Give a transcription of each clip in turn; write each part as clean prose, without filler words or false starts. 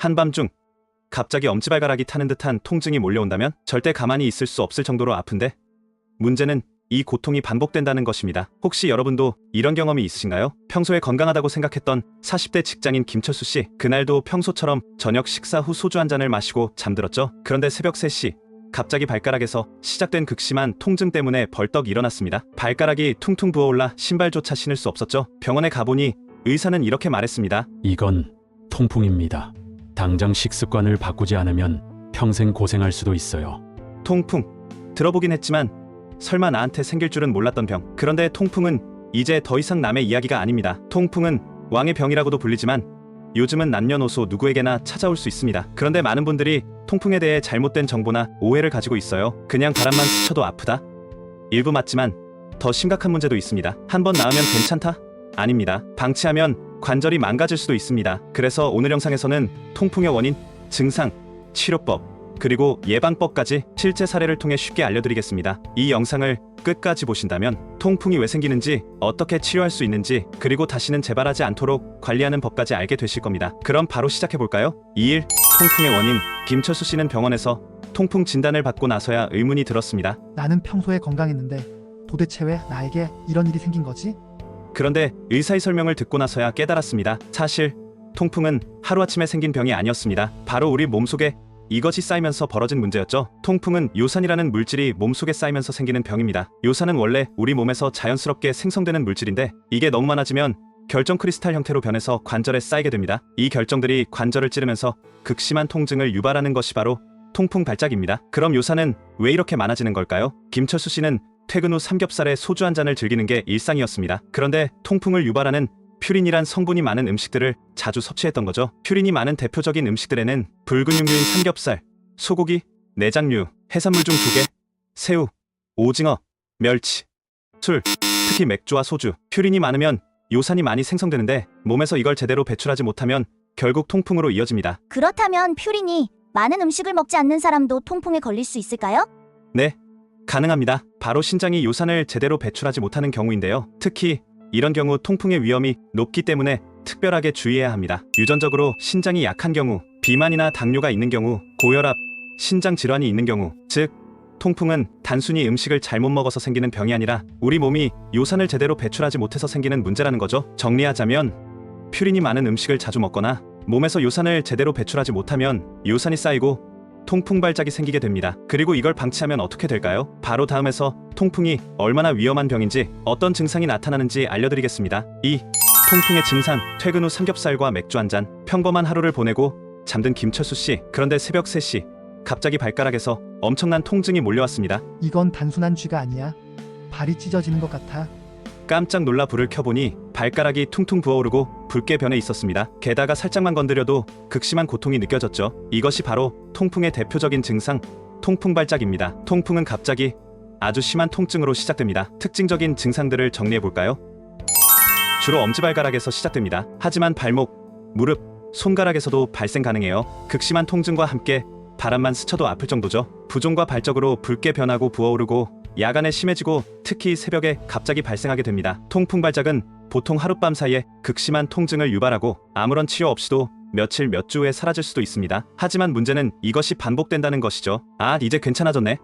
한밤중 갑자기 엄지발가락이 타는 듯한 통증이 몰려온다면 절대 가만히 있을 수 없을 정도로 아픈데, 문제는 이 고통이 반복된다는 것입니다. 혹시 여러분도 이런 경험이 있으신가요? 평소에 건강하다고 생각했던 40대 직장인 김철수 씨, 그날도 평소처럼 저녁 식사 후 소주 한 잔을 마시고 잠들었죠. 그런데 새벽 3시 갑자기 발가락에서 시작된 극심한 통증 때문에 벌떡 일어났습니다. 발가락이 퉁퉁 부어올라 신발조차 신을 수 없었죠. 병원에 가보니 의사는 이렇게 말했습니다. 이건 통풍입니다. 당장 식습관을 바꾸지 않으면 평생 고생할 수도 있어요. 통풍, 들어보긴 했지만 설마 나한테 생길 줄은 몰랐던 병. 그런데 통풍은 이제 더 이상 남의 이야기가 아닙니다. 통풍은 왕의 병이라고도 불리지만 요즘은 남녀노소 누구에게나 찾아올 수 있습니다. 그런데 많은 분들이 통풍에 대해 잘못된 정보나 오해를 가지고 있어요. 그냥 바람만 스쳐도 아프다? 일부 맞지만 더 심각한 문제도 있습니다. 한번 나으면 괜찮다? 아닙니다. 방치하면 관절이 망가질 수도 있습니다. 그래서 오늘 영상에서는 통풍의 원인, 증상, 치료법, 그리고 예방법까지 실제 사례를 통해 쉽게 알려드리겠습니다. 이 영상을 끝까지 보신다면 통풍이 왜 생기는지, 어떻게 치료할 수 있는지, 그리고 다시는 재발하지 않도록 관리하는 법까지 알게 되실 겁니다. 그럼 바로 시작해볼까요? 2일, 통풍의 원인. 김철수 씨는 병원에서 통풍 진단을 받고 나서야 의문이 들었습니다. 나는 평소에 건강했는데 도대체 왜 나에게 이런 일이 생긴 거지? 그런데 의사의 설명을 듣고 나서야 깨달았습니다. 사실 통풍은 하루아침에 생긴 병이 아니었습니다. 바로 우리 몸속에 이것이 쌓이면서 벌어진 문제였죠. 통풍은 요산이라는 물질이 몸속에 쌓이면서 생기는 병입니다. 요산은 원래 우리 몸에서 자연스럽게 생성되는 물질인데, 이게 너무 많아지면 결정 크리스탈 형태로 변해서 관절에 쌓이게 됩니다. 이 결정들이 관절을 찌르면서 극심한 통증을 유발하는 것이 바로 통풍 발작입니다. 그럼 요산은 왜 이렇게 많아지는 걸까요? 김철수 씨는 퇴근 후 삼겹살에 소주 한 잔을 즐기는 게 일상이었습니다. 그런데 통풍을 유발하는 퓨린이란 성분이 많은 음식들을 자주 섭취했던 거죠. 퓨린이 많은 대표적인 음식들에는 붉은 육류인 삼겹살, 소고기, 내장류, 해산물 중 조개, 새우, 오징어, 멸치, 술, 특히 맥주와 소주. 퓨린이 많으면 요산이 많이 생성되는데 몸에서 이걸 제대로 배출하지 못하면 결국 통풍으로 이어집니다. 그렇다면 퓨린이 많은 음식을 먹지 않는 사람도 통풍에 걸릴 수 있을까요? 네, 가능합니다. 바로 신장이 요산을 제대로 배출하지 못하는 경우인데요. 특히 이런 경우 통풍의 위험이 높기 때문에 특별하게 주의해야 합니다. 유전적으로 신장이 약한 경우, 비만이나 당뇨가 있는 경우, 고혈압, 신장 질환이 있는 경우, 즉 통풍은 단순히 음식을 잘못 먹어서 생기는 병이 아니라 우리 몸이 요산을 제대로 배출하지 못해서 생기는 문제라는 거죠. 정리하자면 퓨린이 많은 음식을 자주 먹거나 몸에서 요산을 제대로 배출하지 못하면 요산이 쌓이고 통풍 발작이 생기게 됩니다. 그리고 이걸 방치하면 어떻게 될까요? 바로 다음에서 통풍이 얼마나 위험한 병인지, 어떤 증상이 나타나는지 알려드리겠습니다. 2. 통풍의 증상. 퇴근 후 삼겹살과 맥주 한 잔. 평범한 하루를 보내고 잠든 김철수 씨. 그런데 새벽 3시 갑자기 발가락에서 엄청난 통증이 몰려왔습니다. 이건 단순한 쥐가 아니야. 발이 찢어지는 것 같아. 깜짝 놀라 불을 켜보니 발가락이 퉁퉁 부어오르고 붉게 변해 있었습니다. 게다가 살짝만 건드려도 극심한 고통이 느껴졌죠. 이것이 바로 통풍의 대표적인 증상, 통풍 발작입니다. 통풍은 갑자기 아주 심한 통증으로 시작됩니다. 특징적인 증상들을 정리해볼까요? 주로 엄지발가락에서 시작됩니다. 하지만 발목, 무릎, 손가락에서도 발생 가능해요. 극심한 통증과 함께 바람만 스쳐도 아플 정도죠. 부종과 발적으로 붉게 변하고 부어오르고 야간에 심해지고 특히 새벽에 갑자기 발생하게 됩니다. 통풍 발작은 보통 하룻밤 사이에 극심한 통증을 유발하고 아무런 치료 없이도 며칠 몇 주 후에 사라질 수도 있습니다. 하지만 문제는 이것이 반복된다는 것이죠. 아, 이제 괜찮아졌네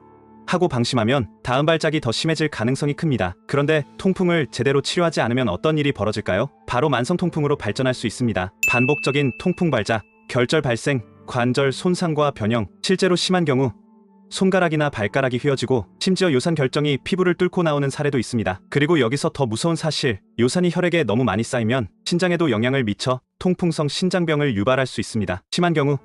하고 방심하면 다음 발작이 더 심해질 가능성이 큽니다. 그런데 통풍을 제대로 치료하지 않으면 어떤 일이 벌어질까요? 바로 만성 통풍으로 발전할 수 있습니다. 반복적인 통풍 발작, 결절 발생, 관절 손상과 변형, 실제로 심한 경우 손가락이나 발가락이 휘어지고 심지어 요산 결정이 피부를 뚫고 나오는 사례도 있습니다. 그리고 여기서 더 무서운 사실, 요산이 혈액에 너무 많이 쌓이면 신장에도 영향을 미쳐 통풍성 신장병을 유발할 수 있습니다. 심한 경우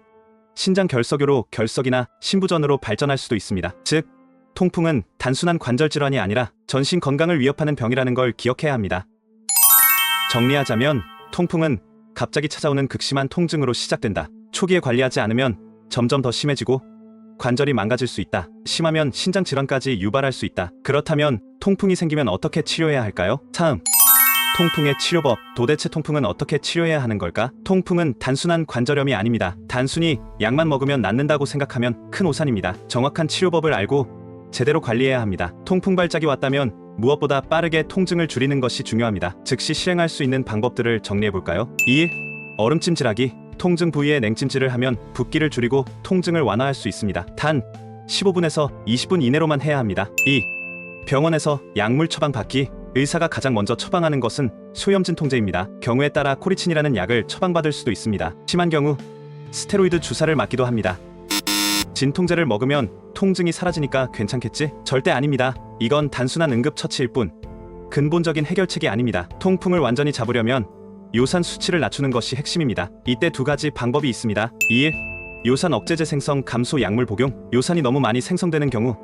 신장 결석으로 결석이나 신부전으로 발전할 수도 있습니다. 즉, 통풍은 단순한 관절 질환이 아니라 전신 건강을 위협하는 병이라는 걸 기억해야 합니다. 정리하자면 통풍은 갑자기 찾아오는 극심한 통증으로 시작된다. 초기에 관리하지 않으면 점점 더 심해지고 관절이 망가질 수 있다. 심하면 신장 질환까지 유발할 수 있다. 그렇다면 통풍이 생기면 어떻게 치료해야 할까요? 다음, 통풍의 치료법. 도대체 통풍은 어떻게 치료해야 하는 걸까? 통풍은 단순한 관절염이 아닙니다. 단순히 약만 먹으면 낫는다고 생각하면 큰 오산입니다. 정확한 치료법을 알고 제대로 관리해야 합니다. 통풍 발작이 왔다면 무엇보다 빠르게 통증을 줄이는 것이 중요합니다. 즉시 실행할 수 있는 방법들을 정리해볼까요? 2. 얼음찜질하기. 통증 부위에 냉찜질을 하면 붓기를 줄이고 통증을 완화할 수 있습니다. 단 15분에서 20분 이내로만 해야 합니다. 2. 병원에서 약물 처방 받기. 의사가 가장 먼저 처방하는 것은 소염 진통제입니다. 경우에 따라 코리친이라는 약을 처방받을 수도 있습니다. 심한 경우 스테로이드 주사를 맞기도 합니다. 진통제를 먹으면 통증이 사라지니까 괜찮겠지? 절대 아닙니다. 이건 단순한 응급처치일 뿐 근본적인 해결책이 아닙니다. 통풍을 완전히 잡으려면 요산 수치를 낮추는 것이 핵심입니다. 이때 두 가지 방법이 있습니다. 1. 요산 억제제 생성 감소 약물 복용. 요산이 너무 많이 생성되는 경우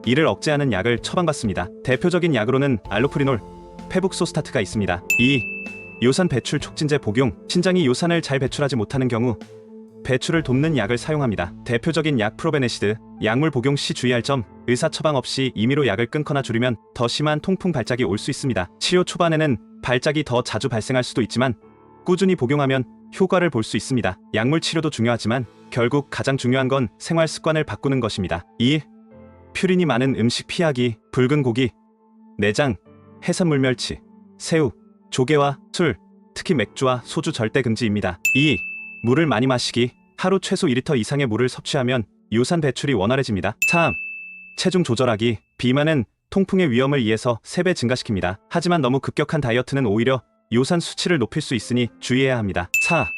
이를 억제하는 약을 처방받습니다. 대표적인 약으로는 알로프리놀, 페북소스타트가 있습니다. 2. 요산 배출 촉진제 복용. 신장이 요산을 잘 배출하지 못하는 경우 배출을 돕는 약을 사용합니다. 대표적인 약 프로베네시드. 약물 복용 시 주의할 점: 의사 처방 없이 임의로 약을 끊거나 줄이면 더 심한 통풍 발작이 올 수 있습니다. 치료 초반에는 발작이 더 자주 발생할 수도 있지만 꾸준히 복용하면 효과를 볼 수 있습니다. 약물 치료도 중요하지만 결국 가장 중요한 건 생활 습관을 바꾸는 것입니다. 2. 퓨린이 많은 음식 피하기. 붉은 고기, 내장, 해산물 멸치, 새우, 조개와 술, 특히 맥주와 소주 절대 금지입니다. 2. 물을 많이 마시기. 하루 최소 2리터 이상의 물을 섭취하면 요산 배출이 원활해집니다. 3. 체중 조절하기. 비만은 통풍의 위험을 2에서 3배 증가시킵니다. 하지만 너무 급격한 다이어트는 오히려 요산 수치를 높일 수 있으니 주의해야 합니다. 4.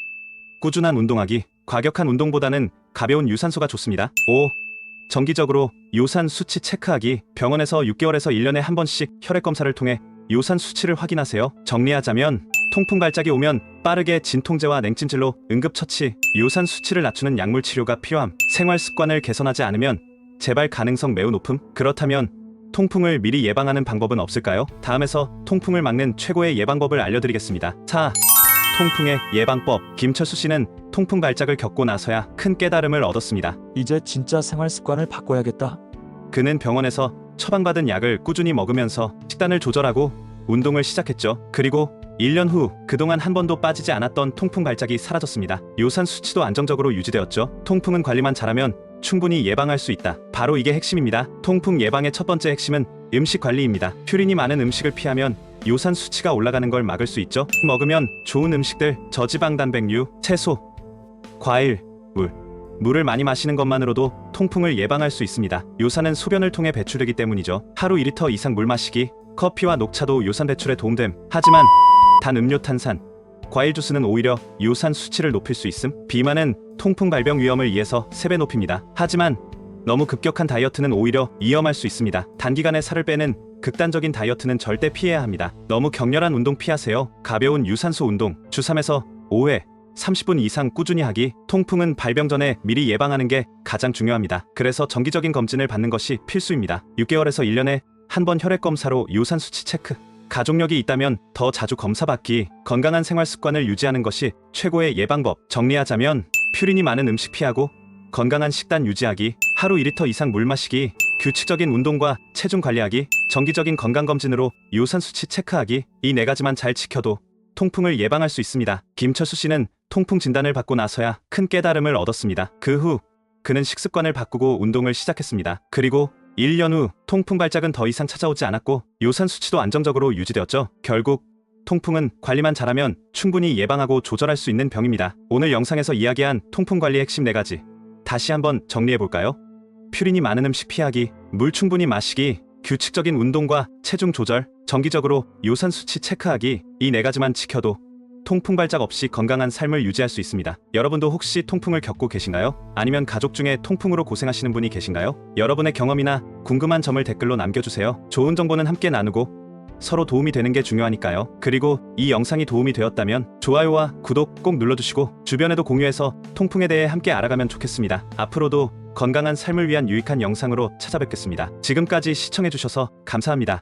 꾸준한 운동하기. 과격한 운동보다는 가벼운 유산소가 좋습니다. 5. 정기적으로 요산 수치 체크하기. 병원에서 6개월에서 1년에 한 번씩 혈액 검사를 통해 요산 수치를 확인하세요. 정리하자면 통풍 발작이 오면 빠르게 진통제와 냉찜질로 응급처치, 요산 수치를 낮추는 약물 치료가 필요함. 생활 습관을 개선하지 않으면 재발 가능성 매우 높음. 그렇다면 통풍을 미리 예방하는 방법은 없을까요? 다음에서 통풍을 막는 최고의 예방법을 알려드리겠습니다. 4. 통풍의 예방법. 김철수 씨는 통풍 발작을 겪고 나서야 큰 깨달음을 얻었습니다. 이제 진짜 생활 습관을 바꿔야겠다. 그는 병원에서 처방받은 약을 꾸준히 먹으면서 식단을 조절하고 운동을 시작했죠. 그리고 1년 후 그동안 한 번도 빠지지 않았던 통풍 발작이 사라졌습니다. 요산 수치도 안정적으로 유지되었죠. 통풍은 관리만 잘하면 충분히 예방할 수 있다. 바로 이게 핵심입니다. 통풍 예방의 첫 번째 핵심은 음식 관리입니다. 퓨린이 많은 음식을 피하면 요산 수치가 올라가는 걸 막을 수 있죠. 먹으면 좋은 음식들, 저지방 단백류, 채소, 과일, 물을 많이 마시는 것만으로도 통풍을 예방할 수 있습니다. 요산은 소변을 통해 배출되기 때문이죠. 하루 2리터 이상 물 마시기. 커피와 녹차도 요산 배출에 도움됨. 하지만 단 음료, 탄산, 과일 주스는 오히려 요산 수치를 높일 수 있음. 비만은 통풍 발병 위험을 2에서 3배 높입니다. 하지만 너무 급격한 다이어트는 오히려 위험할 수 있습니다. 단기간에 살을 빼는 극단적인 다이어트는 절대 피해야 합니다. 너무 격렬한 운동 피하세요. 가벼운 유산소 운동 주 3에서 5회 30분 이상 꾸준히 하기. 통풍은 발병 전에 미리 예방하는 게 가장 중요합니다. 그래서 정기적인 검진을 받는 것이 필수입니다. 6개월에서 1년에 한 번 혈액 검사로 요산 수치 체크. 가족력이 있다면 더 자주 검사받기. 건강한 생활 습관을 유지하는 것이 최고의 예방법. 정리하자면 퓨린이 많은 음식 피하고 건강한 식단 유지하기, 하루 2리터 이상 물 마시기, 규칙적인 운동과 체중 관리하기, 정기적인 건강검진으로 요산 수치 체크하기. 이 4가지만 잘 지켜도 통풍을 예방할 수 있습니다. 김철수 씨는 통풍 진단을 받고 나서야 큰 깨달음을 얻었습니다. 그 후 그는 식습관을 바꾸고 운동을 시작했습니다. 그리고 1년 후 통풍 발작은 더 이상 찾아오지 않았고 요산 수치도 안정적으로 유지되었죠. 결국 통풍은 관리만 잘하면 충분히 예방하고 조절할 수 있는 병입니다. 오늘 영상에서 이야기한 통풍 관리의 핵심 4가지 다시 한번 정리해볼까요? 퓨린이 많은 음식 피하기, 물 충분히 마시기, 규칙적인 운동과 체중 조절, 정기적으로 요산 수치 체크하기. 이 4가지만 지켜도 통풍 발작 없이 건강한 삶을 유지할 수 있습니다. 여러분도 혹시 통풍을 겪고 계신가요? 아니면 가족 중에 통풍으로 고생하시는 분이 계신가요? 여러분의 경험이나 궁금한 점을 댓글로 남겨주세요. 좋은 정보는 함께 나누고 서로 도움이 되는 게 중요하니까요. 그리고 이 영상이 도움이 되었다면 좋아요와 구독 꼭 눌러주시고 주변에도 공유해서 통풍에 대해 함께 알아가면 좋겠습니다. 앞으로도 건강한 삶을 위한 유익한 영상으로 찾아뵙겠습니다. 지금까지 시청해주셔서 감사합니다.